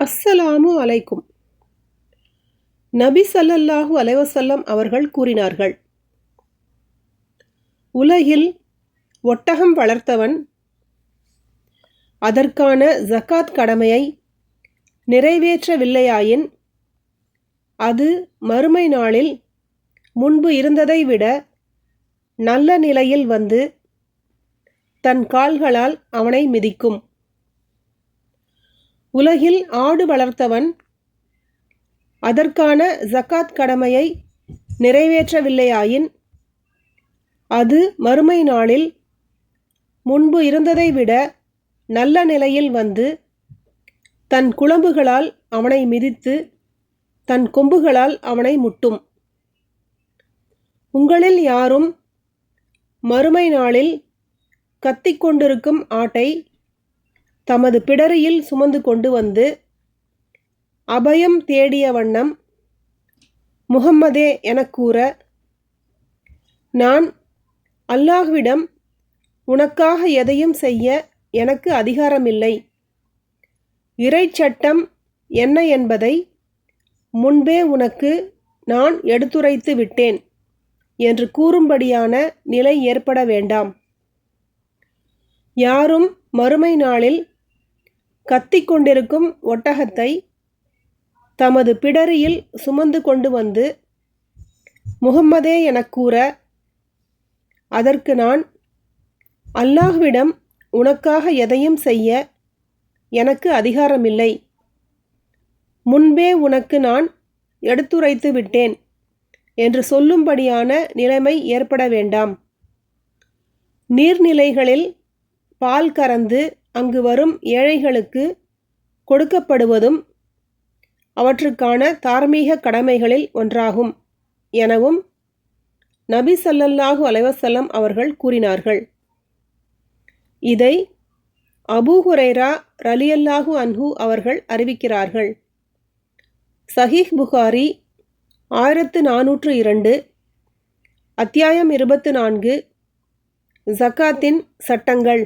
அஸ்ஸலாமு அலைக்கும். நபி ஸல்லல்லாஹு அலைஹி வஸல்லம் அவர்கள் கூறினார்கள், உலகில் ஒட்டகம் வளர்த்தவன் அதற்கான ஜகாத் கடமையை நிறைவேற்றவில்லையாயின் அது மறுமை நாளில் முன்பு இருந்ததை விட நல்ல நிலையில் வந்து தன் கால்களால் அவனை மிதிக்கும். உலகில் ஆடு வளர்த்தவன் அதற்கான ஜகாத் கடமையை நிறைவேற்றவில்லையாயின் அது மறுமை நாளில் முன்பு இருந்ததை விட நல்ல நிலையில் வந்து தன் குளம்புகளால் அவனை மிதித்து தன் கொம்புகளால் அவனை முட்டும். உங்களில் யாரும் மறுமை நாளில் கத்திக்கொண்டிருக்கும் ஆட்டை தமது பிடரியில் சுமந்து கொண்டு வந்து அபயம் தேடிய வண்ணம் முஹம்மதே எனக் கூற, நான் அல்லாஹ்விடம் உனக்காக எதையும் செய்ய எனக்கு அதிகாரமில்லை, இறைச்சட்டம் என்ன என்பதை முன்பே உனக்கு நான் எடுத்துரைத்து விட்டேன் என்று கூறும்படியான நிலை ஏற்பட வேண்டாம். யாரும் மறுமை நாளில் கத்திக்கொண்டிருக்கும் ஒட்டகத்தை தமது பிடரியில் சுமந்து கொண்டு வந்து முஹம்மதே எனக் கூற, அதற்கு நான் அல்லாஹ்விடம் உனக்காக எதையும் செய்ய எனக்கு அதிகாரமில்லை, முன்பே உனக்கு நான் எடுத்துரைத்து விட்டேன் என்று சொல்லும்படியான நிலைமை ஏற்பட வேண்டாம். நீர்நிலைகளில் பால் கறந்து அங்கு வரும் ஏழைகளுக்கு கொடுக்கப்படுவதும் அவற்றுக்கான தார்மீக கடமைகளில் ஒன்றாகும் எனவும் நபி ஸல்லல்லாஹு அலைஹி வஸல்லம் அவர்கள் கூறினார்கள். இதை அபூ ஹுரைரா ரலியல்லாஹு அன்ஹு அவர்கள் அறிவிக்கிறார்கள். சஹீஹ் புகாரி 1402, அத்தியாயம் 24, ஜகாத்தின் சட்டங்கள்.